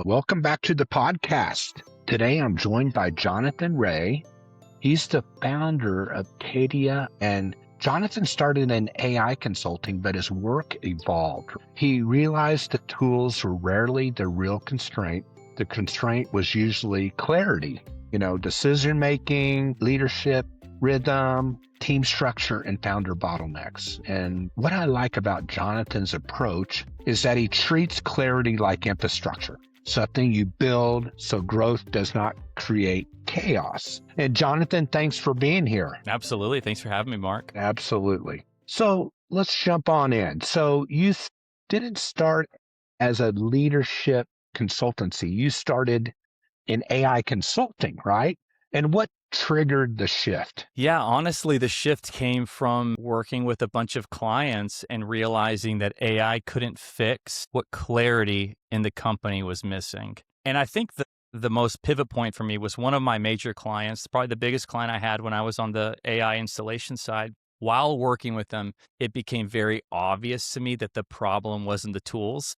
Welcome back to the podcast. Today I'm joined by Jonathan Ray. He's the founder of Acadia, and Jonathan started in AI consulting, but his work evolved. He realized the tools were rarely the real constraint. The constraint was usually clarity, decision-making, leadership, rhythm, team structure, and founder bottlenecks. And what I like about Jonathan's approach is that he treats clarity like infrastructure, something you build so growth does not create chaos. And Jonathan, thanks for being here. Absolutely. Thanks for having me, Mark. Absolutely. So let's jump on in. So you didn't start as a leadership consultancy. You started in AI consulting, right? And what triggered the shift? Yeah, honestly, the shift came from working with a bunch of clients and realizing that AI couldn't fix what clarity in the company was missing. And I think the most pivot point for me was one of my major clients, probably the biggest client I had when I was on the AI installation side. While working with them, it became very obvious to me that the problem wasn't the tools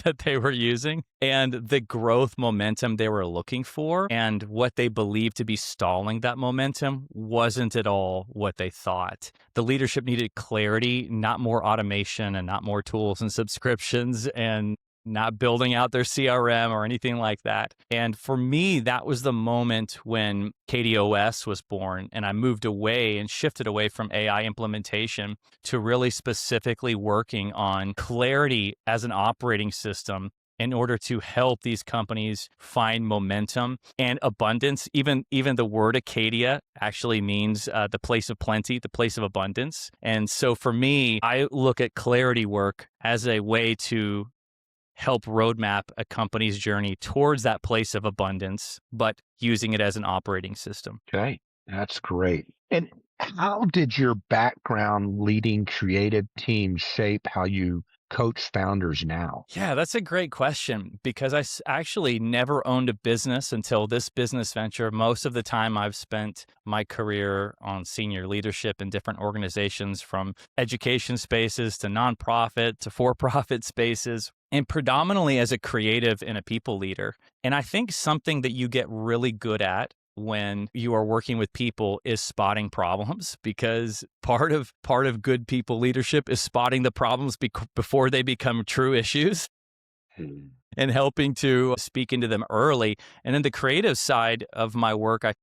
that they were using and the growth momentum they were looking for, and what they believed to be stalling that momentum wasn't at all what they thought. The leadership needed clarity, not more automation and not more tools and subscriptions and not building out their CRM or anything like that. And for me, that was the moment when AcadiaOS was born, and I moved away and shifted away from AI implementation to really specifically working on clarity as an operating system in order to help these companies find momentum and abundance. Even the word Acadia actually means the place of plenty, the place of abundance. And so for me, I look at clarity work as a way to help roadmap a company's journey towards that place of abundance, but using it as an operating system. Okay, that's great. And how did your background leading creative teams shape how you coach founders now? Yeah, that's a great question, because I actually never owned a business until this business venture. Most of the time I've spent my career on senior leadership in different organizations, from education spaces to nonprofit to for-profit spaces, and predominantly as a creative and a people leader. And I think something that you get really good at when you are working with people is spotting problems, because part of good people leadership is spotting the problems before they become true issues and helping to speak into them early. And then the creative side of my work, I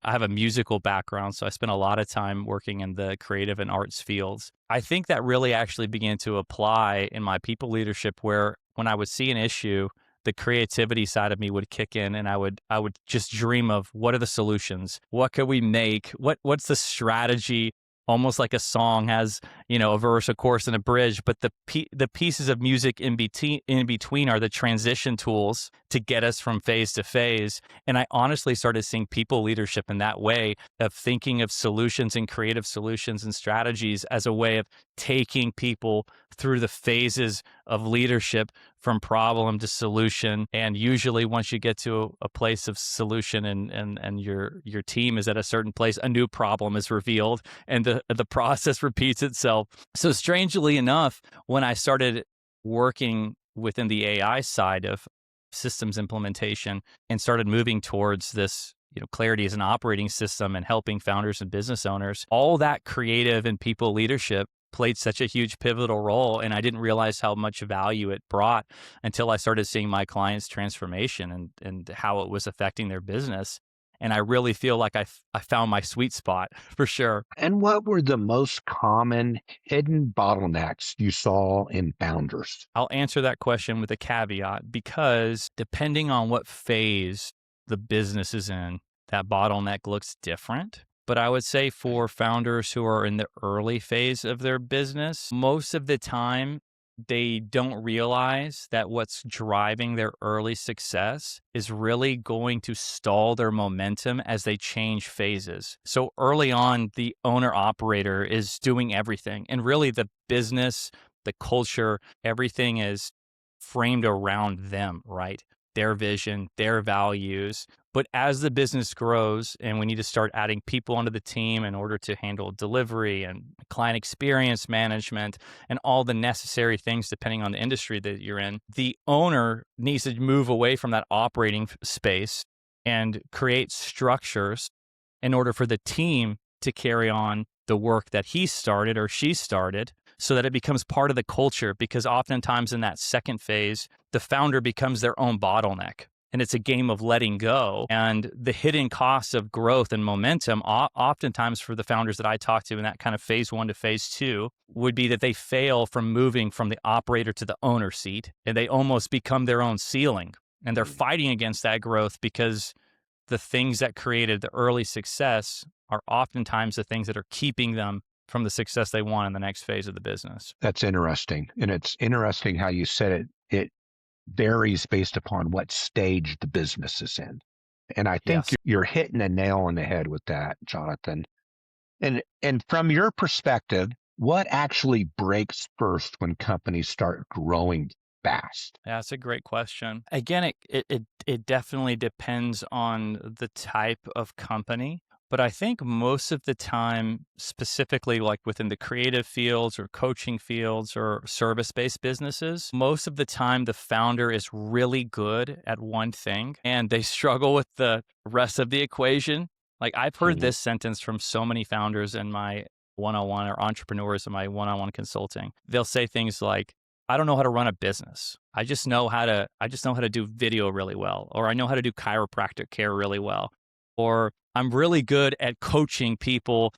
have a musical background, so I spent a lot of time working in the creative and arts fields. I think that really actually began to apply in my people leadership, where when I would see an issue, the creativity side of me would kick in, and I would just dream of, what are the solutions? What could we make? What's the strategy? Almost like a song has, a verse, a chorus, and a bridge, but the pieces of music in between are the transition tools to get us from phase to phase. And I honestly started seeing people leadership in that way, of thinking of solutions and creative solutions and strategies as a way of taking people through the phases of leadership, from problem to solution. And usually once you get to a place of solution and your team is at a certain place, a new problem is revealed and the process repeats itself. So strangely enough, when I started working within the AI side of systems implementation and started moving towards this, clarity as an operating system and helping founders and business owners, all that creative and people leadership played such a huge pivotal role. And I didn't realize how much value it brought until I started seeing my clients' transformation and how it was affecting their business. And I really feel like I found my sweet spot for sure. And what were the most common hidden bottlenecks you saw in founders? I'll answer that question with a caveat, because depending on what phase the business is in, that bottleneck looks different. But I would say for founders who are in the early phase of their business, most of the time, they don't realize that what's driving their early success is really going to stall their momentum as they change phases. So early on, the owner-operator is doing everything. And really the business, the culture, everything is framed around them, right? their vision, their values. But as the business grows and we need to start adding people onto the team in order to handle delivery and client experience management and all the necessary things depending on the industry that you're in, the owner needs to move away from that operating space and create structures in order for the team to carry on the work that he started or she started, so that it becomes part of the culture. Because oftentimes in that second phase, the founder becomes their own bottleneck. And it's a game of letting go. And the hidden costs of growth and momentum, oftentimes for the founders that I talk to in that kind of phase 1 to phase 2, would be that they fail from moving from the operator to the owner seat, and they almost become their own ceiling. And they're fighting against that growth because the things that created the early success are oftentimes the things that are keeping them from the success they want in the next phase of the business. That's interesting. And it's interesting how you said it. It varies based upon what stage the business is in. And I think Yes. you're hitting a nail on the head with that, Jonathan. And from your perspective, what actually breaks first when companies start growing fast? Yeah, that's a great question. Again, it definitely depends on the type of company. But I think most of the time, specifically like within the creative fields or coaching fields or service-based businesses, most of the time the founder is really good at one thing and they struggle with the rest of the equation. Like I've heard this sentence from so many founders in my one-on-one or entrepreneurs in my one-on-one consulting. They'll say things like, I don't know how to run a business. I just know how to do video really well, or I know how to do chiropractic care really well, or I'm really good at coaching people,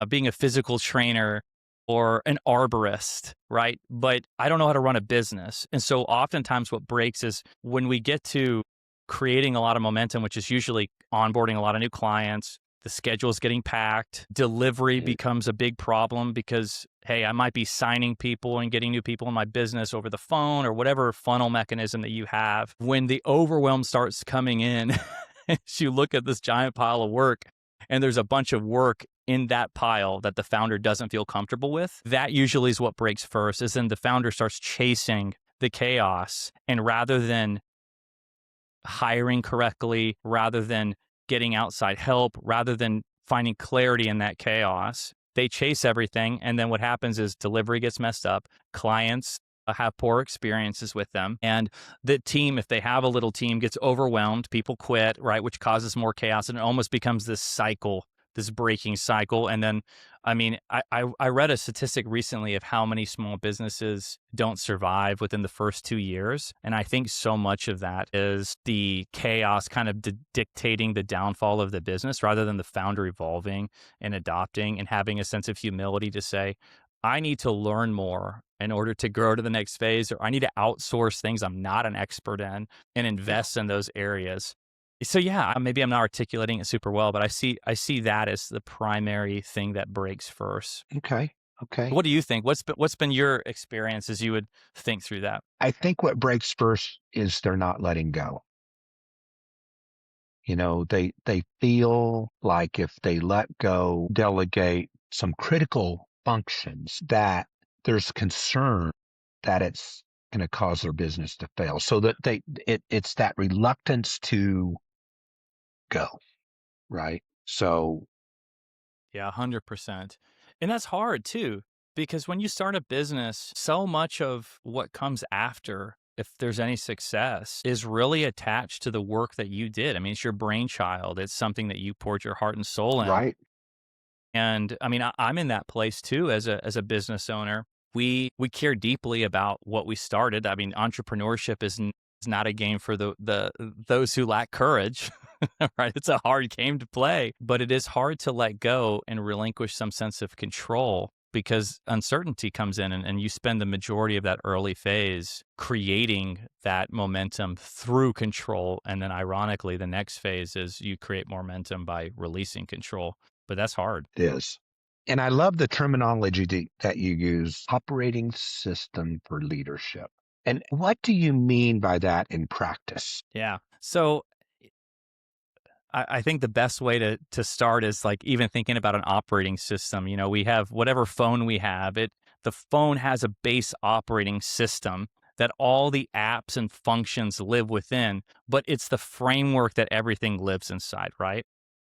being a physical trainer or an arborist, right? But I don't know how to run a business. And so oftentimes what breaks is when we get to creating a lot of momentum, which is usually onboarding a lot of new clients, the schedule is getting packed, delivery becomes a big problem because, hey, I might be signing people and getting new people in my business over the phone or whatever funnel mechanism that you have. When the overwhelm starts coming in, as you look at this giant pile of work and there's a bunch of work in that pile that the founder doesn't feel comfortable with, that usually is what breaks first, is then the founder starts chasing the chaos. And rather than hiring correctly, rather than getting outside help, rather than finding clarity in that chaos, they chase everything. And then what happens is delivery gets messed up. Clients have poor experiences with them. And the team, if they have a little team, gets overwhelmed. People quit, right? Which causes more chaos. And it almost becomes this cycle, this breaking cycle. And then, I mean, I read a statistic recently of how many small businesses don't survive within the first 2 years. And I think so much of that is the chaos kind of dictating the downfall of the business rather than the founder evolving and adopting and having a sense of humility to say, I need to learn more in order to grow to the next phase, or I need to outsource things I'm not an expert in and invest in those areas. So yeah, maybe I'm not articulating it super well, but I see that as the primary thing that breaks first. Okay. What do you think? What's been your experience as you would think through that? I think what breaks first is they're not letting go. You know, they feel like if they let go, delegate some critical functions, that there's concern that it's going to cause their business to fail. So that it's that reluctance to go, right? So Yeah, 100%. And that's hard too, because when you start a business, so much of what comes after, if there's any success, is really attached to the work that you did. I mean, it's your brainchild. It's something that you poured your heart and soul in. right. And I mean, I'm in that place too as a business owner. We care deeply about what we started. I mean, entrepreneurship is not a game for those who lack courage, right? It's a hard game to play, but it is hard to let go and relinquish some sense of control because uncertainty comes in and you spend the majority of that early phase creating that momentum through control. And then ironically, the next phase is you create momentum by releasing control. But that's hard. It is. And I love the terminology that you use, operating system for leadership. And what do you mean by that in practice? Yeah. So I think the best way to start is like even thinking about an operating system. You know, we have whatever phone we have, the phone has a base operating system that all the apps and functions live within, but it's the framework that everything lives inside, right?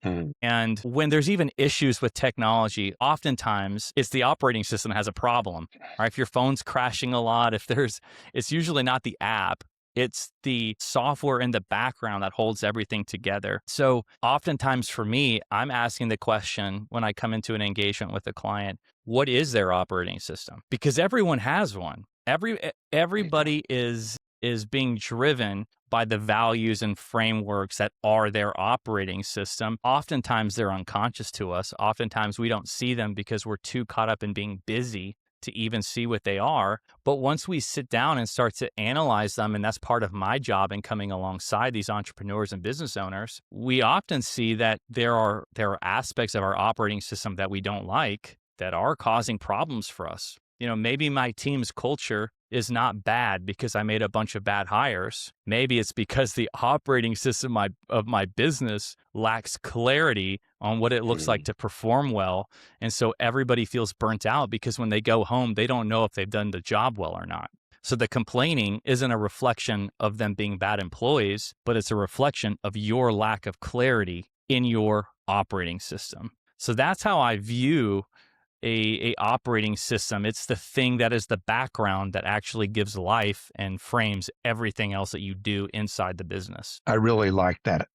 Mm. And when there's even issues with technology, oftentimes it's the operating system that has a problem, right? If your phone's crashing a lot, it's usually not the app. It's the software in the background that holds everything together. So oftentimes for me, I'm asking the question when I come into an engagement with a client, what is their operating system? Because everyone has one. Everybody is being driven by the values and frameworks that are their operating system. Oftentimes they're unconscious to us. Oftentimes we don't see them because we're too caught up in being busy to even see what they are. But once we sit down and start to analyze them, and that's part of my job in coming alongside these entrepreneurs and business owners, we often see that there are aspects of our operating system that we don't like that are causing problems for us. Maybe my team's culture is not bad because I made a bunch of bad hires. Maybe it's because the operating system of my business lacks clarity on what it looks like to perform well. And so everybody feels burnt out because when they go home, they don't know if they've done the job well or not. So the complaining isn't a reflection of them being bad employees, but it's a reflection of your lack of clarity in your operating system. So that's how I view a operating system. It's the thing that is the background that actually gives life and frames everything else that you do inside the business. I really like that.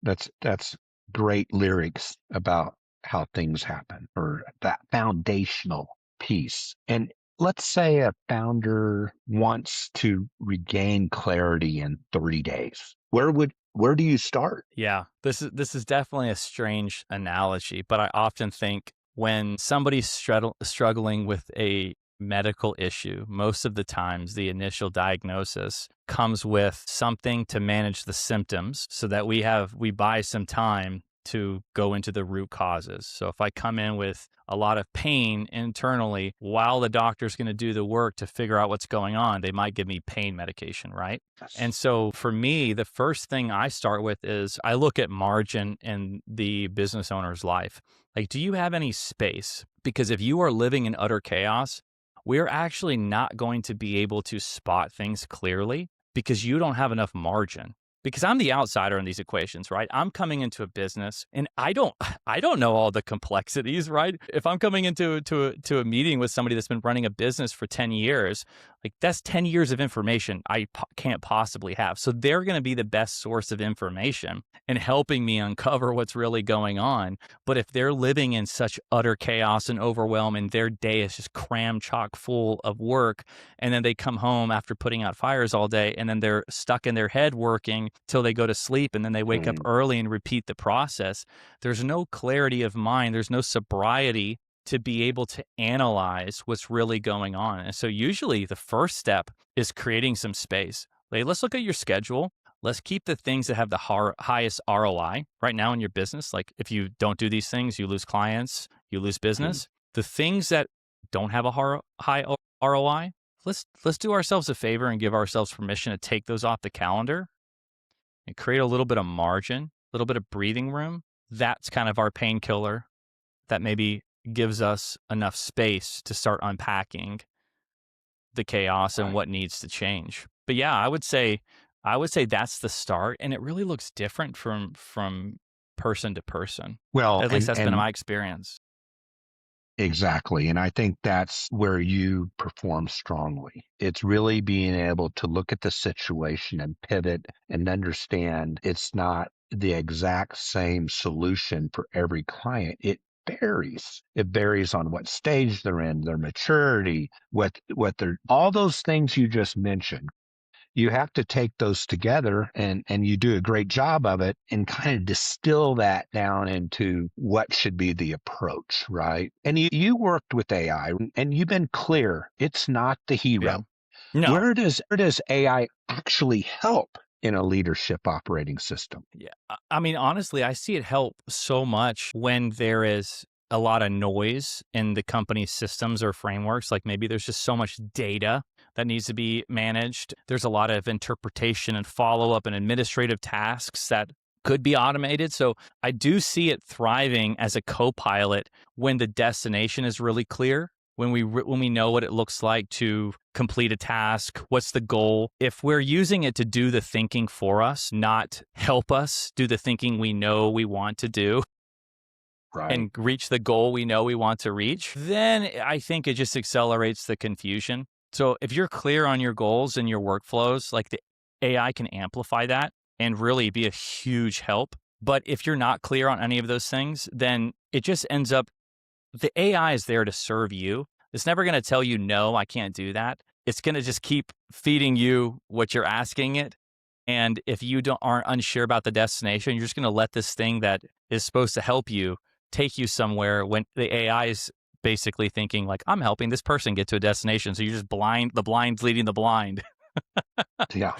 That's great lyrics about how things happen, or that foundational piece. And let's say a founder wants to regain clarity in 30 days. Where do you start? Yeah, this is definitely a strange analogy, but I often think when somebody's struggling with a medical issue, most of the times the initial diagnosis comes with something to manage the symptoms so that we buy some time to go into the root causes. So if I come in with a lot of pain internally while the doctor's going to do the work to figure out what's going on, they might give me pain medication, right? And so for me, the first thing I start with is I look at margin in the business owner's life. Like, do you have any space? Because if you are living in utter chaos, we're actually not going to be able to spot things clearly because you don't have enough margin. Because I'm the outsider in these equations, right? I'm coming into a business and I don't know all the complexities, right? If I'm coming into a meeting with somebody that's been running a business for 10 years, like that's 10 years of information I can't possibly have. So they're going to be the best source of information and helping me uncover what's really going on. But if they're living in such utter chaos and overwhelm and their day is just cram chock full of work, and then they come home after putting out fires all day and then they're stuck in their head working till they go to sleep and then they wake up early and repeat the process, there's no clarity of mind. There's no sobriety to be able to analyze what's really going on. And so usually the first step is creating some space. Like, let's look at your schedule. Let's keep the things that have the highest ROI right now in your business. Like, if you don't do these things, you lose clients, you lose business. The things that don't have a high ROI, let's do ourselves a favor and give ourselves permission to take those off the calendar and create a little bit of margin, a little bit of breathing room. That's kind of our painkiller that maybe gives us enough space to start unpacking the chaos and what needs to change. But yeah, I would say that's the start, and it really looks different from person to person. Well, At least that's been my experience. Exactly. And I think that's where you perform strongly. It's really being able to look at the situation and pivot and understand it's not the exact same solution for every client. It varies. It varies on what stage they're in, their maturity, what they're, all those things you just mentioned. You have to take those together, and you do a great job of it, and kind of distill that down into what should be the approach, right? And you worked with AI and you've been clear, it's not the hero. Yeah. No. Where does AI actually help in a leadership operating system? Yeah. I mean, honestly, I see it help so much when there is a lot of noise in the company's systems or frameworks. Like, maybe there's just so much data that needs to be managed. There's a lot of interpretation and follow-up and administrative tasks that could be automated. So I do see it thriving as a co-pilot when the destination is really clear when we know what it looks like to complete a task, what's the goal. If we're using it to do the thinking for us, not help us do the thinking we know we want to do and reach the goal we know we want to reach, then I think it just accelerates the confusion. So if you're clear on your goals and your workflows, like the AI can amplify that and really be a huge help. But if you're not clear on any of those things, then it just ends up, the AI is there to serve you. It's never going to tell you, no, I can't do that. It's going to just keep feeding you what you're asking it. And if you aren't unsure about the destination, you're just going to let this thing that is supposed to help you take you somewhere when the AI is basically thinking like, I'm helping this person get to a destination. So you're just the blind's leading the blind. Yeah.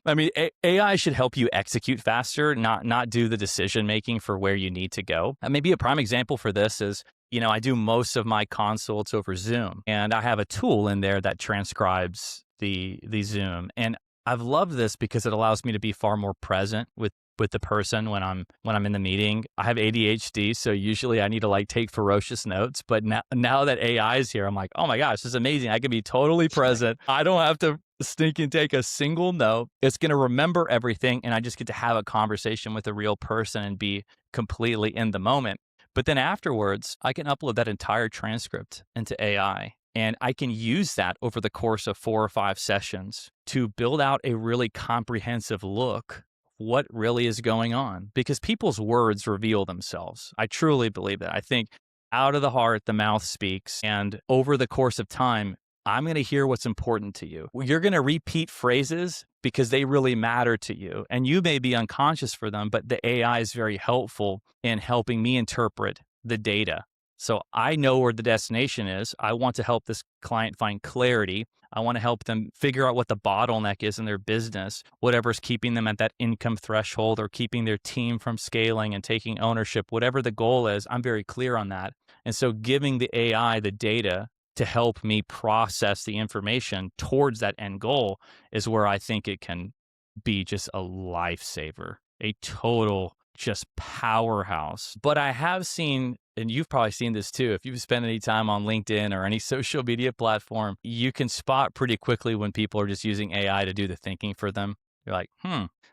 I mean, AI should help you execute faster, not do the decision making for where you need to go. And maybe a prime example for this is, I do most of my consults over Zoom, and I have a tool in there that transcribes the Zoom. And I've loved this because it allows me to be far more present with the person when I'm in the meeting. I have ADHD, so usually I need to like take ferocious notes. But now that AI is here, I'm like, oh my gosh, this is amazing. I can be totally present. I don't have to stink and take a single note. It's going to remember everything, and I just get to have a conversation with a real person and be completely in the moment. But then afterwards, I can upload that entire transcript into AI. And I can use that over the course of 4 or 5 sessions to build out a really comprehensive look what really is going on, because people's words reveal themselves. I truly believe that. I think out of the heart, the mouth speaks. And over the course of time, I'm going to hear what's important to you. You're going to repeat phrases because they really matter to you. And you may be unconscious for them, but the AI is very helpful in helping me interpret the data. So I know where the destination is. I want to help this client find clarity. I want to help them figure out what the bottleneck is in their business, whatever's keeping them at that income threshold or keeping their team from scaling and taking ownership, whatever the goal is. I'm very clear on that. And so giving the AI the data to help me process the information towards that end goal is where I think it can be just a lifesaver, a total just powerhouse. But I have seen, and you've probably seen this too, if you've spent any time on LinkedIn or any social media platform, you can spot pretty quickly when people are just using AI to do the thinking for them. You're like,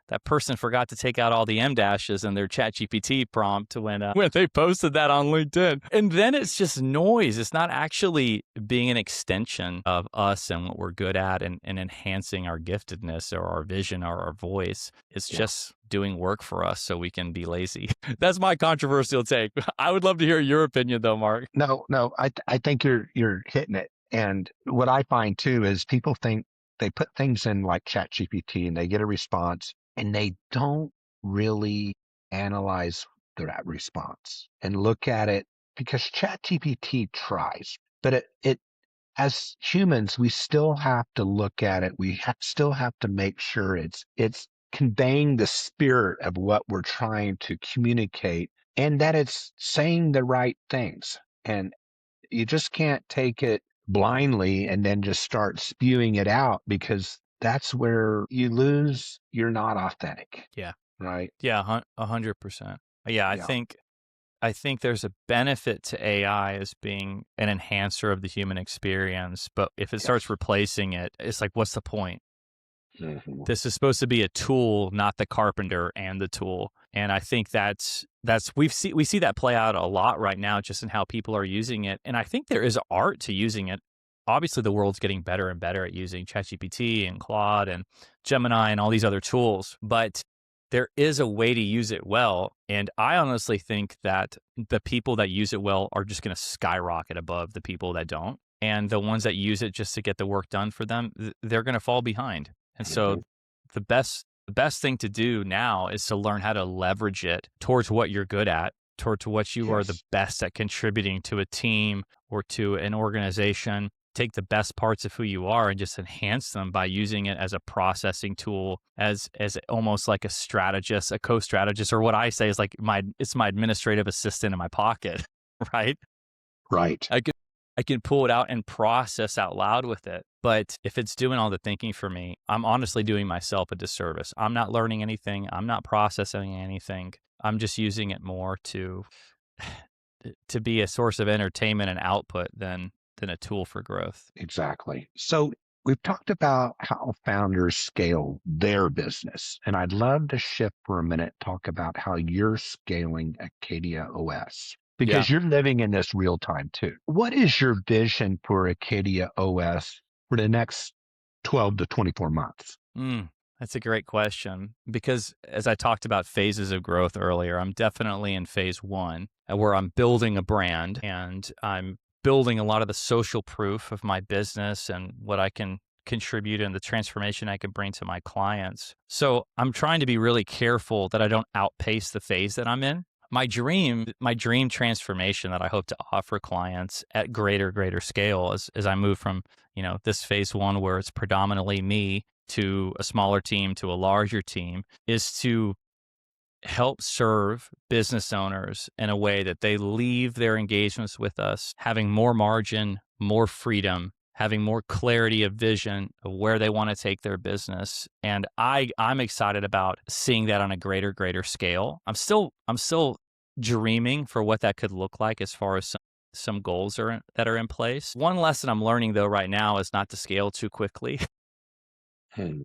that person forgot to take out all the M dashes in their ChatGPT prompt when they posted that on LinkedIn. And then it's just noise. It's not actually being an extension of us and what we're good at and enhancing our giftedness or our vision or our voice. It's just doing work for us so we can be lazy. That's my controversial take. I would love to hear your opinion though, Mark. No, I think you're hitting it. And what I find too is people think they put things in like ChatGPT and they get a response and they don't really analyze that response and look at it, because ChatGPT tries, but it as humans, we still have to look at it. We still have to make sure it's conveying the spirit of what we're trying to communicate and that it's saying the right things. And you just can't take it blindly and then just start spewing it out, because that's where you lose. You're not authentic. Yeah. Right. Yeah. 100%. Yeah. Yeah. I think there's a benefit to AI as being an enhancer of the human experience, but if it starts replacing it, it's like, what's the point? Mm-hmm. This is supposed to be a tool, not the carpenter and the tool. And I think that's we see that play out a lot right now, just in how people are using it. And I think there is art to using it. Obviously, the world's getting better and better at using ChatGPT and Claude and Gemini and all these other tools, but there is a way to use it well. And I honestly think that the people that use it well are just going to skyrocket above the people that don't. And the ones that use it just to get the work done for them, they're going to fall behind. And so the best thing to do now is to learn how to leverage it towards what you're good at, towards what you are the best at contributing to a team or to an organization. Take the best parts of who you are and just enhance them by using it as a processing tool, as almost like a strategist, a co-strategist, or what I say is like it's my administrative assistant in my pocket, right? Right. I can pull it out and process out loud with it. But if it's doing all the thinking for me, I'm honestly doing myself a disservice. I'm not learning anything. I'm not processing anything. I'm just using it more to be a source of entertainment and output than than a tool for growth. Exactly. So we've talked about how founders scale their business, and I'd love to shift for a minute, talk about how you're scaling AcadiaOS Yeah. because you're living in this real time too. What is your vision for AcadiaOS for the next 12 to 24 months? That's a great question because as I talked about phases of growth earlier, I'm definitely in phase one where I'm building a brand and I'm building a lot of the social proof of my business and what I can contribute and the transformation I can bring to my clients. So I'm trying to be really careful that I don't outpace the phase that I'm in. My dream transformation that I hope to offer clients at greater scale as I move from, this phase one where it's predominantly me to a smaller team to a larger team is to help serve business owners in a way that they leave their engagements with us having more margin, more freedom, having more clarity of vision of where they want to take their business. And I'm excited about seeing that on a greater scale. I'm still dreaming for what that could look like as far as some goals that are in place. One lesson I'm learning though right now is not to scale too quickly. Hmm.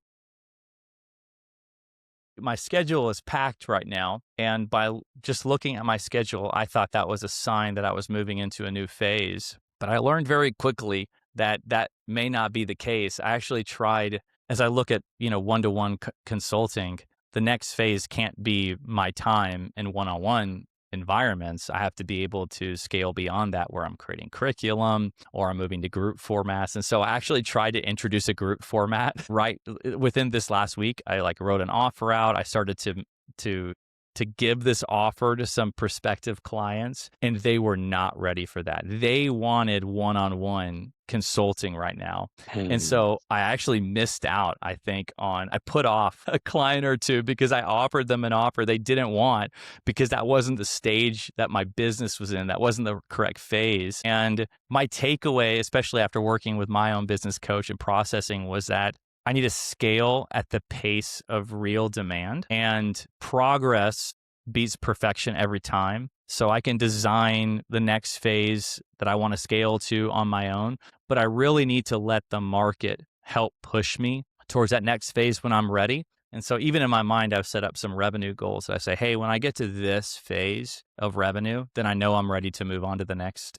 My schedule is packed right now. And by just looking at my schedule, I thought that was a sign that I was moving into a new phase. But I learned very quickly that that may not be the case. I actually tried, as I look at, one-to-one consulting, the next phase can't be my time in one-on-one environments. I have to be able to scale beyond that where I'm creating curriculum or I'm moving to group formats. And so I actually tried to introduce a group format right within this last week. I wrote an offer out. I started to give this offer to some prospective clients, and they were not ready for that. They wanted one-on-one consulting right now. And Hmm. so I actually missed out, I think, I put off a client or two because I offered them an offer they didn't want because that wasn't the stage that my business was in. That wasn't the correct phase. And my takeaway, especially after working with my own business coach and processing, was that I need to scale at the pace of real demand, and progress beats perfection every time. So I can design the next phase that I want to scale to on my own, but I really need to let the market help push me towards that next phase when I'm ready. And so even in my mind, I've set up some revenue goals. I say, hey, when I get to this phase of revenue, then I know I'm ready to move on to the next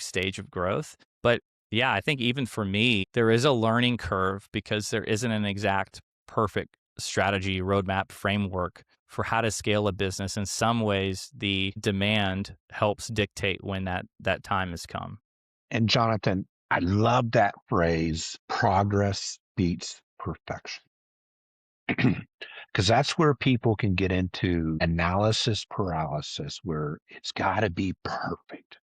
stage of growth. But yeah, I think even for me, there is a learning curve because there isn't an exact perfect strategy, roadmap, framework for how to scale a business. In some ways, the demand helps dictate when that time has come. And Jonathan, I love that phrase, progress beats perfection. Because that's where people can get into analysis paralysis, where it's got to be perfect.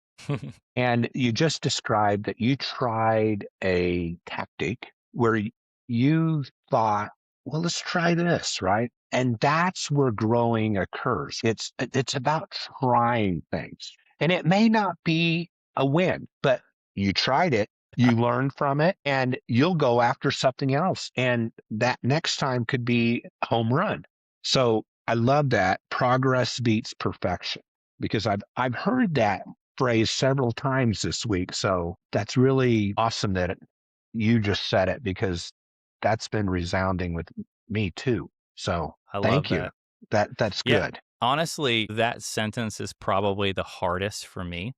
And you just described that you tried a tactic where you thought, well, let's try this, right? And that's where growing occurs. It's about trying things. And it may not be a win, but you tried it, you learned from it, and you'll go after something else. And that next time could be a home run. So I love that progress beats perfection because I've heard that phrase several times this week. So that's really awesome that you just said it because that's been resounding with me too. So I love thank you. that. That's Yeah. good. Honestly, that sentence is probably the hardest for me.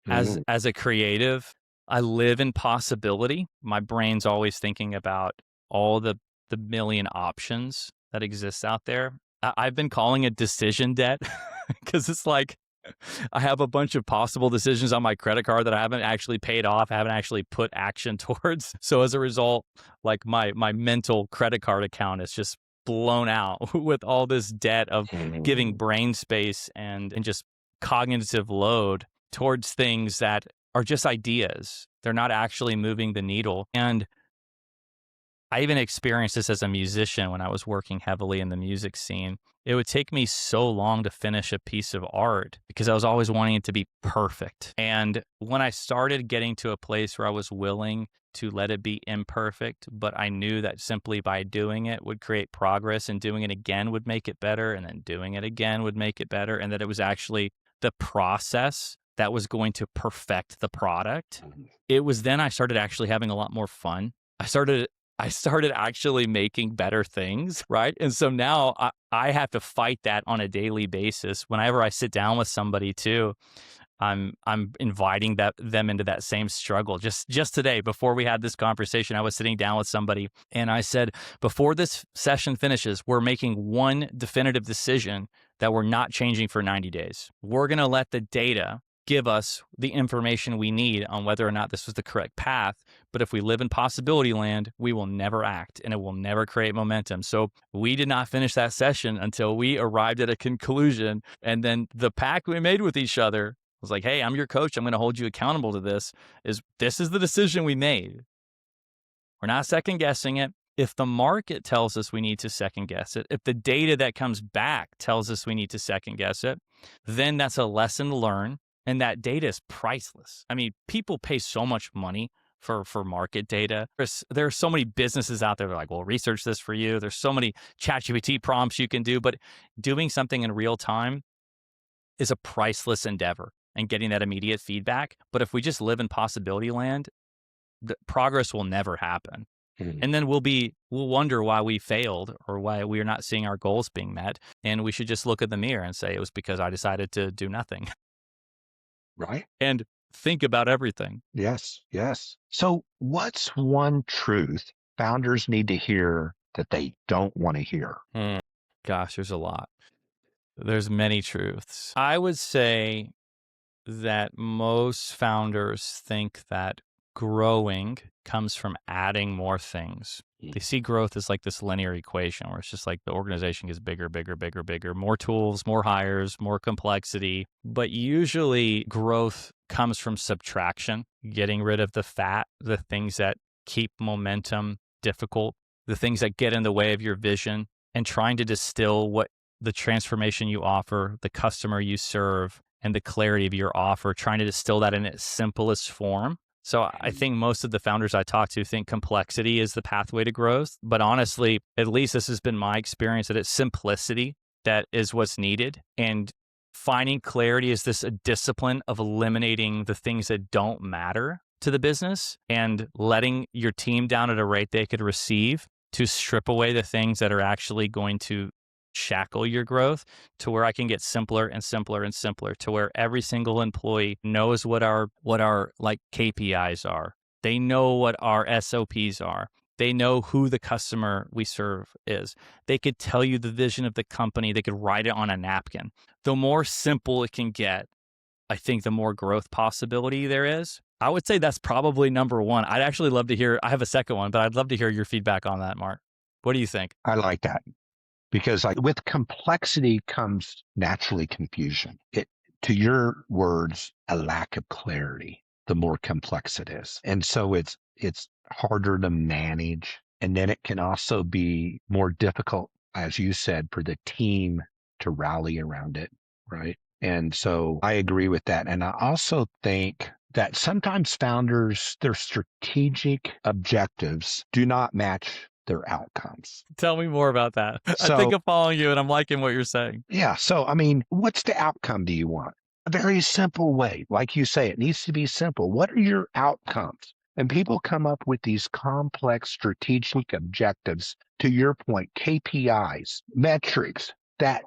As Mm. as a creative, I live in possibility. My brain's always thinking about all the million options that exist out there. I've been calling it decision debt because it's like I have a bunch of possible decisions on my credit card that I haven't actually paid off, I haven't actually put action towards. So as a result, like my mental credit card account is just blown out with all this debt of giving Mm. brain space and just cognitive load towards things that are just ideas. They're not actually moving the needle. And I even experienced this as a musician when I was working heavily in the music scene. It would take me so long to finish a piece of art because I was always wanting it to be perfect. And when I started getting to a place where I was willing to let it be imperfect, but I knew that simply by doing it would create progress and doing it again would make it better and then doing it again would make it better and that it was actually the process that was going to perfect the product. It was then I started actually having a lot more fun. I started actually making better things, right? And so now I have to fight that on a daily basis. Whenever I sit down with somebody too, I'm inviting them into that same struggle. Just today, before we had this conversation, I was sitting down with somebody and I said, before this session finishes, we're making one definitive decision that we're not changing for 90 days. We're going to let the data give us the information we need on whether or not this was the correct path. But if we live in possibility land, we will never act and it will never create momentum. So we did not finish that session until we arrived at a conclusion. And then the pact we made with each other was like, hey, I'm your coach. I'm going to hold you accountable to this. This is the decision we made. We're not second guessing it. If the market tells us we need to second guess it, if the data that comes back tells us we need to second guess it, then that's a lesson learned. And that data is priceless. I mean, people pay so much money for market data. There are so many businesses out there that are like, well, research this for you. There's so many ChatGPT prompts you can do, but doing something in real time is a priceless endeavor and getting that immediate feedback. But if we just live in possibility land, the progress will never happen. And then we'll wonder why we failed or why we are not seeing our goals being met. And we should just look at the mirror and say, it was because I decided to do nothing. Right. And think about everything. Yes. So what's one truth founders need to hear that they don't want to hear? Gosh, there's a lot. There's many truths. I would say that most founders think that growing comes from adding more things. They see growth as like this linear equation where it's just like the organization gets bigger, more tools, more hires, more complexity. But usually growth comes from subtraction, getting rid of the fat, the things that keep momentum difficult, the things that get in the way of your vision, and trying to distill what the transformation you offer, the customer you serve, and the clarity of your offer, trying to distill that in its simplest form. So I think most of the founders I talk to think complexity is the pathway to growth. But honestly, at least this has been my experience, that it's simplicity that is what's needed. And finding clarity is this a discipline of eliminating the things that don't matter to the business and letting your team down at a rate they could receive to strip away the things that are actually going to shackle your growth, to where I can get simpler and simpler and simpler, to where every single employee knows what our like KPIs are. They know what our SOPs are. They know who the customer we serve is. They could tell you the vision of the company. They could write it on a napkin. The more simple it can get, I think the more growth possibility there is. I would say that's probably number one. I'd actually love to hear, I have a second one, but I'd love to hear your feedback on that, Mark. What do you think? I like that. Because with complexity comes naturally confusion. To your words, a lack of clarity, the more complex it is. And so it's harder to manage. And then it can also be more difficult, as you said, for the team to rally around it, right? And so I agree with that. And I also think that sometimes founders, their strategic objectives do not match their outcomes. Tell me more about that. So, I think I'm following you and I'm liking what you're saying. Yeah. So, I mean, what's the outcome do you want? A very simple way. Like you say, it needs to be simple. What are your outcomes? And people come up with these complex strategic objectives, to your point, KPIs, metrics that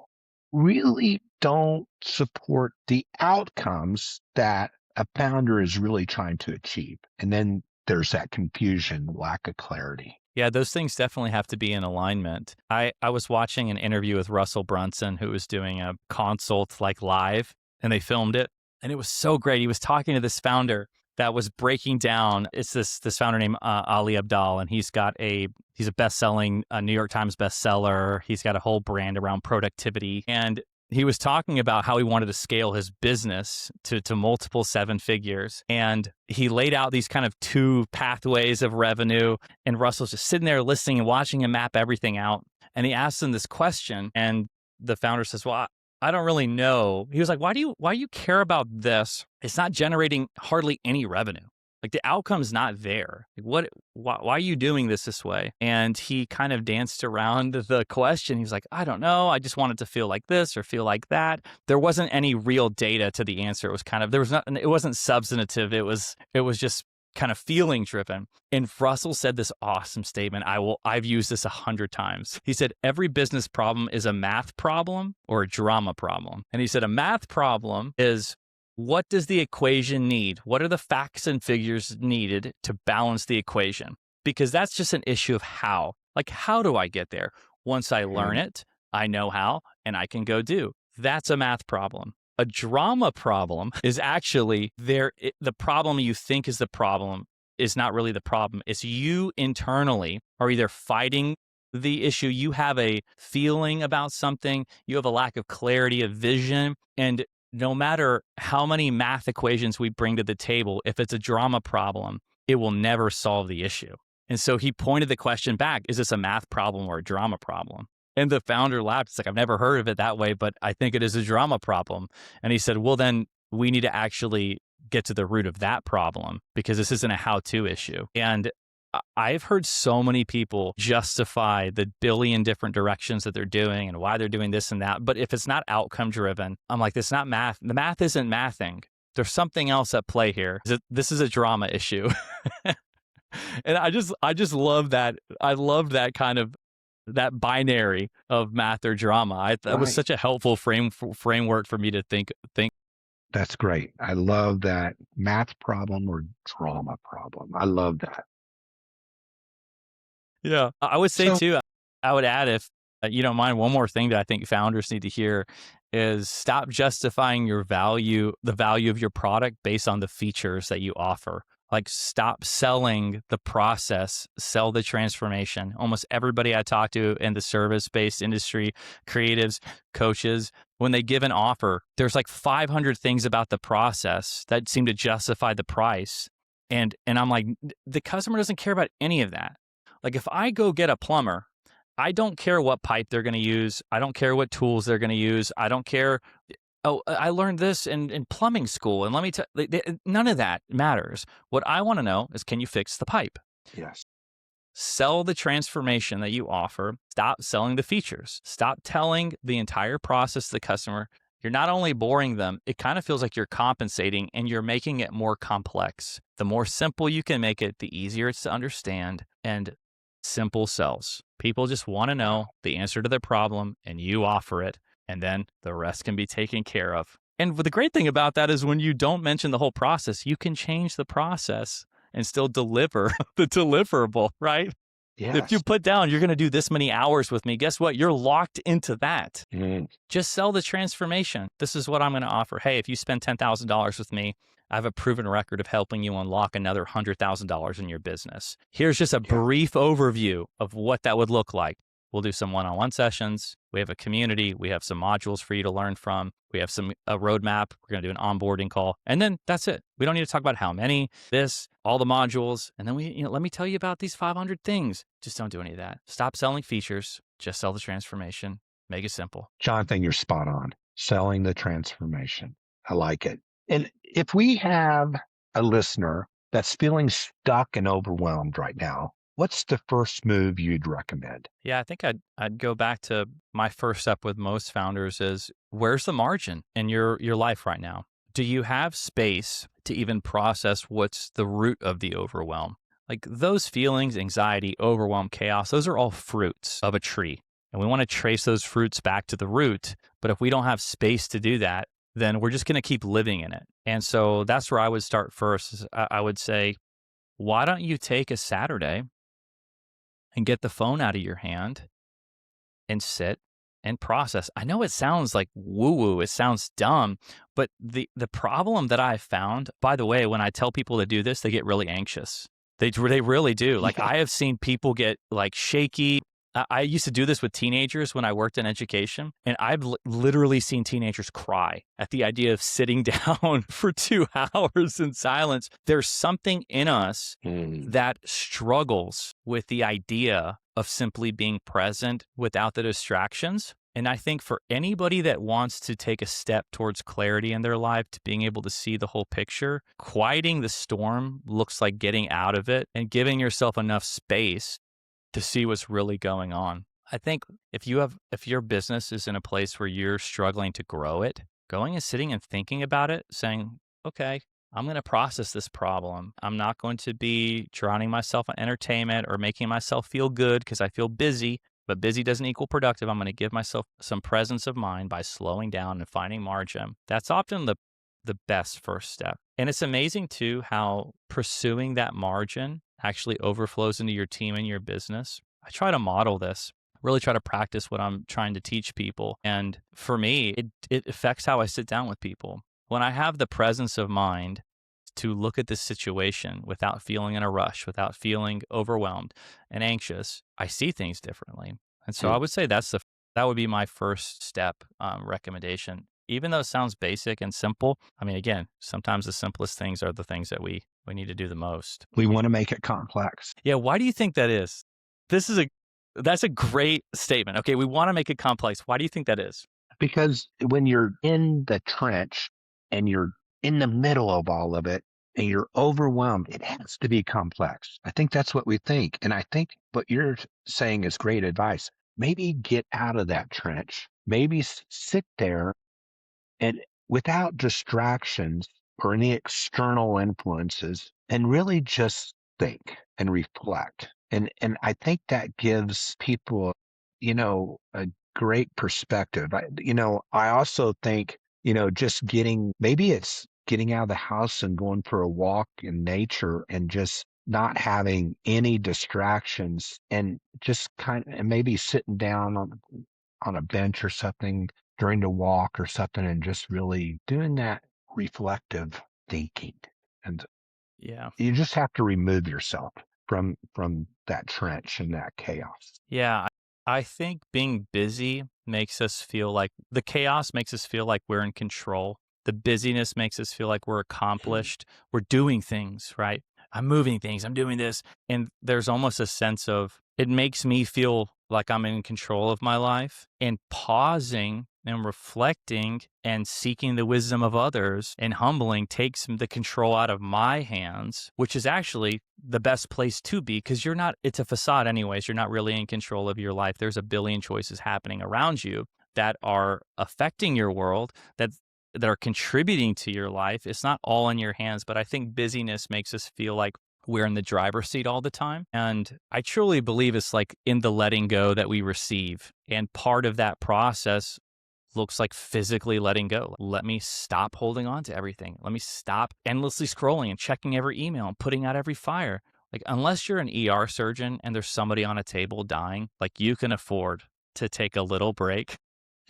really don't support the outcomes that a founder is really trying to achieve. And then there's that confusion, lack of clarity. Yeah, those things definitely have to be in alignment. I was watching an interview with Russell Brunson, who was doing a consult like live, and they filmed it. And it was so great. He was talking to this founder that was breaking down. It's this founder named Ali Abdal, and he's a best-selling New York Times bestseller. He's got a whole brand around productivity. And he was talking about how he wanted to scale his business to multiple seven figures. And he laid out these kind of two pathways of revenue. And Russell's just sitting there listening and watching him map everything out. And he asked him this question. And the founder says, well, I don't really know. He was like, why do you care about this? It's not generating hardly any revenue. Like the outcome's not there. Like why are you doing this way? And he kind of danced around the question. He's like, I don't know. I just wanted to feel like this or feel like that. There wasn't any real data to the answer. It was kind of, it wasn't substantive. It was just kind of feeling driven. And Russell said this awesome statement. I've used this 100 times. He said, every business problem is a math problem or a drama problem. And he said, a math problem is, what does the equation need? What are the facts and figures needed to balance the equation? Because that's just an issue of how. Like, how do I get there? Once I learn it, I know how, and I can go do. That's a math problem. A drama problem is actually the problem you think is the problem is not really the problem. It's you internally are either fighting the issue. You have a feeling about something. You have a lack of clarity of vision. And no matter how many math equations we bring to the table, if it's a drama problem, it will never solve the issue. And so he pointed the question back, is this a math problem or a drama problem? And the founder laughed. It's like, I've never heard of it that way, but I think it is a drama problem. And he said, well, then we need to actually get to the root of that problem because this isn't a how-to issue. And I've heard so many people justify the billion different directions that they're doing and why they're doing this and that. But if it's not outcome driven, I'm like, this is not math. The math isn't mathing. There's something else at play here. This is a drama issue. And I just love that. I love that kind of that binary of math or drama. That was such a helpful framework for me to think. That's great. I love that math problem or drama problem. I love that. Yeah. I would say too, I would add, if you don't mind, one more thing that I think founders need to hear is stop justifying the value of your product based on the features that you offer. Like, stop selling the process, sell the transformation. Almost everybody I talk to in the service-based industry, creatives, coaches, when they give an offer, there's like 500 things about the process that seem to justify the price. And I'm like, the customer doesn't care about any of that. Like, if I go get a plumber, I don't care what pipe they're going to use. I don't care what tools they're going to use. I don't care. Oh, I learned this in plumbing school. And let me tell you, none of that matters. What I want to know is, can you fix the pipe? Yes. Sell the transformation that you offer. Stop selling the features. Stop telling the entire process to the customer. You're not only boring them, it kind of feels like you're compensating and you're making it more complex. The more simple you can make it, the easier it's to understand, and simple sells. People just want to know the answer to their problem, and you offer it, and then the rest can be taken care of. And the great thing about that is when you don't mention the whole process, you can change the process and still deliver the deliverable, right? Yes. If you put down, you're going to do this many hours with me, guess what? You're locked into that. Mm. Just sell the transformation. This is what I'm going to offer. Hey, if you spend $10,000 with me, I have a proven record of helping you unlock another $100,000 in your business. Here's just a brief overview of what that would look like. We'll do some one-on-one sessions. We have a community. We have some modules for you to learn from. We have a roadmap. We're going to do an onboarding call. And then that's it. We don't need to talk about how many, all the modules. And then let me tell you about these 500 things. Just don't do any of that. Stop selling features. Just sell the transformation. Make it simple. Jonathan, you're spot on. Selling the transformation. I like it. And if we have a listener that's feeling stuck and overwhelmed right now, what's the first move you'd recommend? Yeah, I think I'd go back to my first step with most founders is, where's the margin in your life right now? Do you have space to even process what's the root of the overwhelm? Like, those feelings, anxiety, overwhelm, chaos, those are all fruits of a tree. And we want to trace those fruits back to the root. But if we don't have space to do that, then we're just going to keep living in it. And so that's where I would start first. I would say, why don't you take a Saturday and get the phone out of your hand and sit and process? I know it sounds like woo-woo, it sounds dumb, but the problem that I found, by the way, when I tell people to do this, they get really anxious. They really do. Like, I have seen people get like shaky. I used to do this with teenagers when I worked in education, and I've literally seen teenagers cry at the idea of sitting down for 2 hours in silence. There's something in us that struggles with the idea of simply being present without the distractions. And I think for anybody that wants to take a step towards clarity in their life, to being able to see the whole picture, quieting the storm looks like getting out of it and giving yourself enough space to see what's really going on. I think if your business is in a place where you're struggling to grow it, going and sitting and thinking about it, saying, okay, I'm going to process this problem. I'm not going to be drowning myself in entertainment or making myself feel good because I feel busy, but busy doesn't equal productive. I'm going to give myself some presence of mind by slowing down and finding margin. That's often the best first step. And it's amazing too how pursuing that margin actually overflows into your team and your business. I try to model this, really try to practice what I'm trying to teach people. And for me, it affects how I sit down with people. When I have the presence of mind to look at this situation without feeling in a rush, without feeling overwhelmed and anxious, I see things differently. And so I would say that would be my first step recommendation. Even though it sounds basic and simple, I mean, again, sometimes the simplest things are the things that we need to do the most. We want to make it complex. Yeah. Why do you think that is? That's a great statement. Okay. We want to make it complex. Why do you think that is? Because when you're in the trench and you're in the middle of all of it and you're overwhelmed, it has to be complex. I think that's what we think. And I think what you're saying is great advice. Maybe get out of that trench. Maybe sit there and without distractions or any external influences and really just think and reflect. And I think that gives people, a great perspective. I also think, just maybe it's getting out of the house and going for a walk in nature and just not having any distractions and just and maybe sitting down on a bench or something during the walk or something and just really doing that reflective thinking. And Yeah. you just have to remove yourself from that trench and that chaos. Yeah. I think being busy makes us feel like the chaos makes us feel like we're in control. The busyness makes us feel like we're accomplished. We're doing things, right? I'm moving things. I'm doing this. And there's almost a sense of it makes me feel like I'm in control of my life, and pausing and reflecting and seeking the wisdom of others and humbling takes the control out of my hands, which is actually the best place to be because it's a facade anyways. You're not really in control of your life. There's a billion choices happening around you that are affecting your world, that are contributing to your life. It's not all in your hands, but I think busyness makes us feel like we're in the driver's seat all the time. And I truly believe it's like in the letting go that we receive. And part of that process looks like physically letting go. Let me stop holding on to everything. Let me stop endlessly scrolling and checking every email and putting out every fire. Like, unless you're an ER surgeon and there's somebody on a table dying, like, you can afford to take a little break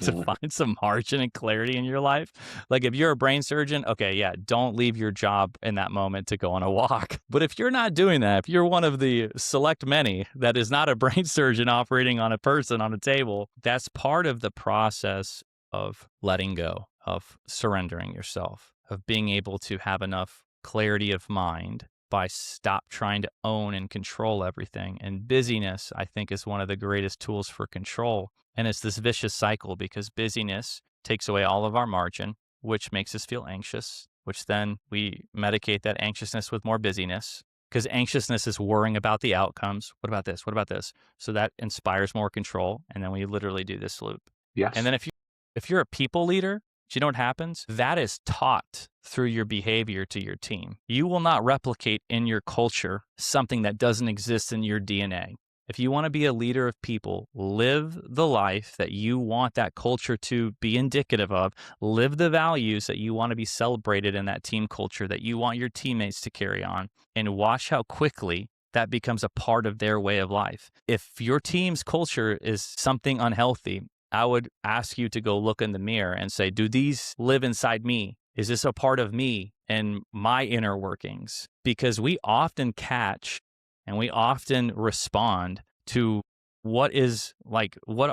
to find some margin and clarity in your life. Like, if you're a brain surgeon, okay, yeah, don't leave your job in that moment to go on a walk. But if you're not doing that, if you're one of the select many that is not a brain surgeon operating on a person on a table, that's part of the process of letting go, of surrendering yourself, of being able to have enough clarity of mind by stop trying to own and control everything. And busyness, I think, is one of the greatest tools for control. And it's this vicious cycle because busyness takes away all of our margin, which makes us feel anxious, which then we medicate that anxiousness with more busyness because anxiousness is worrying about the outcomes. What about this? What about this? So that inspires more control. And then we literally do this loop. Yes. And then if you're a people leader, do you know what happens? That is taught through your behavior to your team. You will not replicate in your culture something that doesn't exist in your DNA. If you want to be a leader of people, live the life that you want that culture to be indicative of. Live the values that you want to be celebrated in that team culture that you want your teammates to carry on, and watch how quickly that becomes a part of their way of life. If your team's culture is something unhealthy, I would ask you to go look in the mirror and say, do these live inside me? Is this a part of me and my inner workings? Because we often catch and we often respond to what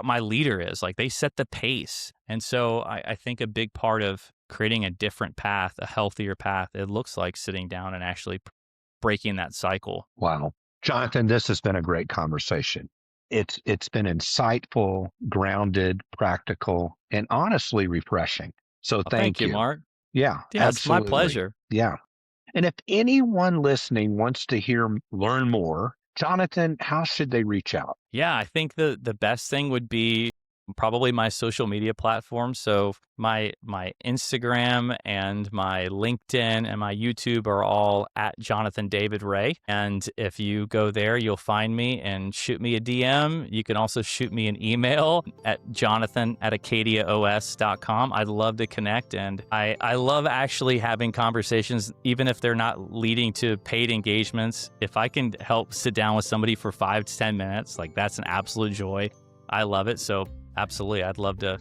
my leader is. Like, they set the pace. And so I think a big part of creating a different path, a healthier path, it looks like sitting down and actually breaking that cycle. Wow. Jonathan, this has been a great conversation. It's been insightful, grounded, practical, and honestly refreshing. So Well, thank thank you, you. Mark. Yeah, Yeah, it's my absolutely. pleasure. Yeah. And if anyone listening wants to learn more, Jonathan, how should they reach out? Yeah, I think the best thing would be probably my social media platform. So my Instagram and my LinkedIn and my YouTube are all at Jonathan David Ray. And if you go there, you'll find me and shoot me a DM. You can also shoot me an email at jonathan@acadiaos.com. I'd love to connect. And I love actually having conversations, even if they're not leading to paid engagements. If I can help sit down with somebody for 5 to 10 minutes, like that's an absolute joy. I love it. So absolutely, I'd love to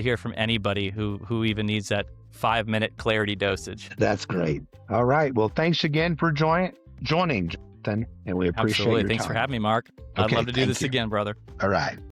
hear from anybody who even needs that 5-minute clarity dosage. That's great. All right. Well, thanks again for joining, Jonathan, and we appreciate Absolutely. your Thanks time. for having me, Mark. I'd Okay, love to do thank this you. again, brother. All right.